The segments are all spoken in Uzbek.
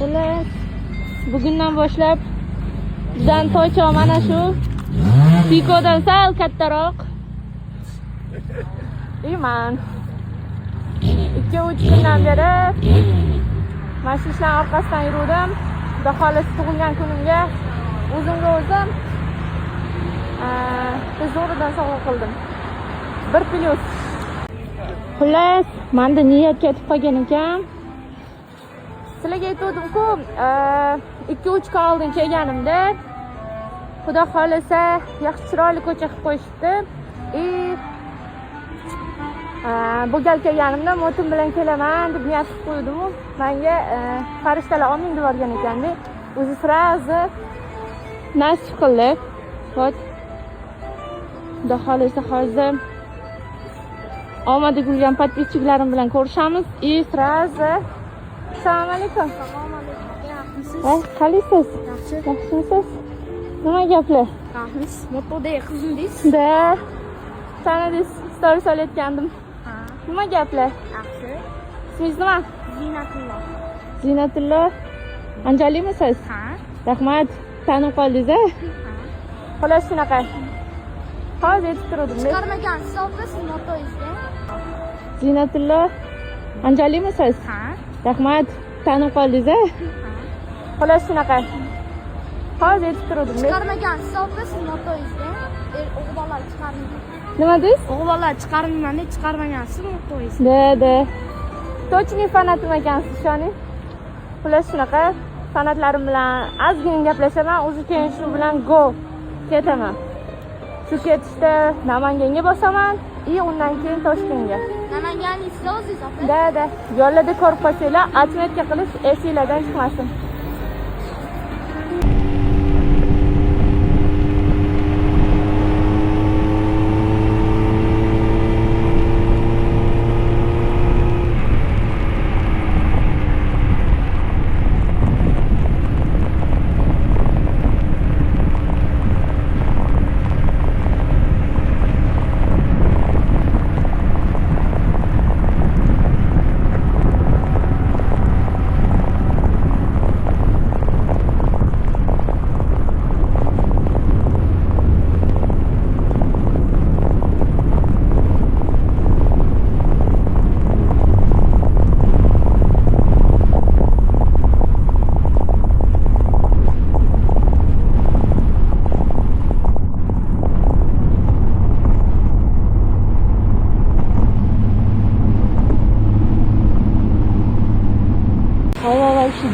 Xullas, bugundan boshlab bizdan toycha mana shu Pikodan sal kattaroq. Man 2-3 kundan beri mana shu ishlar orqasidan yurdim. Xudo xohlasa tug'ilgan kunimga o'zimga o'zim zo'ridan sovg'a qildim. 1+. Xullas, menda niyat ketib qolgan ekan. Sizlarga aytdim-ku, 2-3 kun oldin kelganimda Xudo xohlasa yaxshi chiroyli ko'cha qilib qo'yishibdi. Bu gal kelganimda motim bilan kelaman deb niyat qilib qo'ydim. Menga farishtalar amin deb yuborgan ekanda, o'zi srazi nasib qildi. Vot. Xudo xohlasa hozir omadi kulgan podpischiklarim bilan ko'rishamiz. Srazi. Assalomu alaykum. Assalomu alaykum. Yaxshimisiz? Qalaysiz? Yaxshi. Yaxshimisiz? Nima gaplar? Rahmis. Motoda qizimdingiz? Da. Tanidingiz, story solayotgandim. Ha. Nima gaplar? Yaxshi. Ismingiz nima? Zinatullo. Zinatullo. Anjalimisiz? Ha. Rahmat. Tanib qoldingiz-a? Ha. Xolos shunaqa. Hozir yetib turdim. Chiqarmagansiz oldi siz motoyizda? Zinatullo. Anjalimisiz? Ha. Rahmat. Tanib qoldingiz-a? Ha. Xolos shunaqa. Hozir yetib turdim. Chiqarmagansiz oldi siz motoyizda? O'g'illar chiqarmaydi. Nima deysiz? O'g'illar chiqarmayman deb chiqarmagansiz motoyizda? Da. Точный fanatim ekansiz, ishoning. Xolos shunaqa. Fanatlarim bilan ozgina gaplashaman, o'zi keyin shu bilan go ketaman. Shu ketishda Namanganga bosaman, undan keyin Toshkentga. Namanganingizda o'zingiz opa? Da. Yo'lda ko'rib qolsanglar, atmetka qilish esinglardan chiqmasin.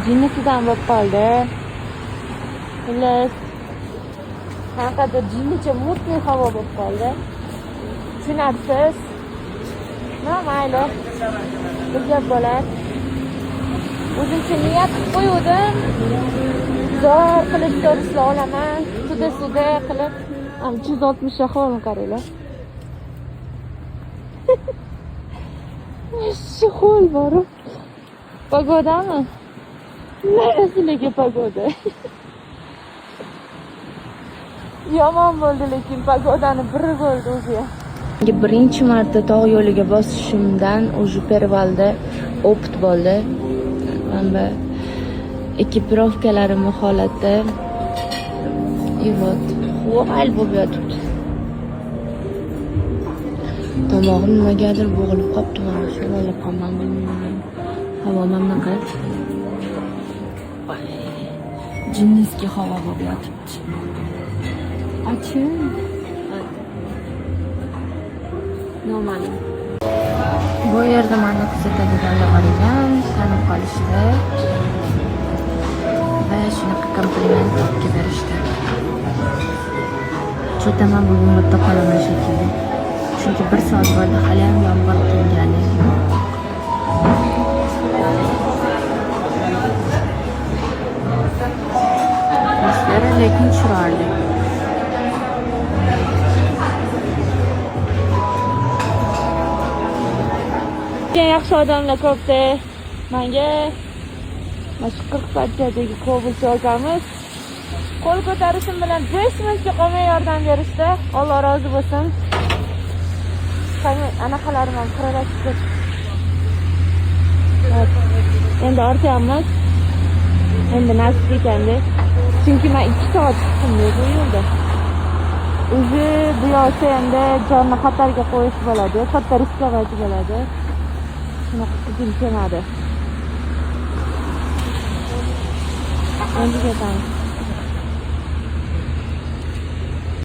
Jinnisidan bo'lib qoldi. Xullas, qanaqadir jinnicha mutli havo bo'lib qoldi. Tushunarsiz. Mayli. Bir gap bo'lar. O'zimcha niyat qilib qo'ydim. Zo'r qilib ko'rishni olaman. Suda qilib 360 ahvolni qaranglar. Shu xo'l borib. Pagodami? Neresiga pagoda? Yomon bo'ldi, lekin pagodani biri bo'ldi o'zi. Birinchi marta tog' yo'liga bosishimdan o'sha pervalda opit bo'ldi. Mana ekipirovkalarim holatda. Vot, xo'al bo'lib yotibdi. Tomog'im nimagadir bo'g'ilib qolibdi, mana shu bo'lib qolman bilmayman. Havo mamlaqa. Jinniski havo bo'lib yotibdi. Achim. Noma'lum. Bu yerda meni kuzatadiganlar bor ekan, tanib qolishdi. Va shunaqa kompliment olib berishdi. Cho'taman bugun bitta qolaman shekilli. Chunki 1 soat bo'ldi, hali ham yomg'ir tingani yo'q. Lekin chiroyli. Yaxshi odamlar ko'pda. Menga mana shu 40 parchadagi Cobalt akamiz qo'l ko'tarishim bilan 5 minutga qolmay yordam berishdi. Alloh rozi bo'lsin. Anaqalarim ham qiralashib ketdi. Endi ortyapmiz. Endi nasib ekanda. Chunki men 2 soat chiqdim bu yo'lda. O'zi bu yoqda endi jonni xatarga qo'yish bo'ladi, katta riskovachi bo'ladi. Shunaqa qilgim kelmadi. Endi ketamiz.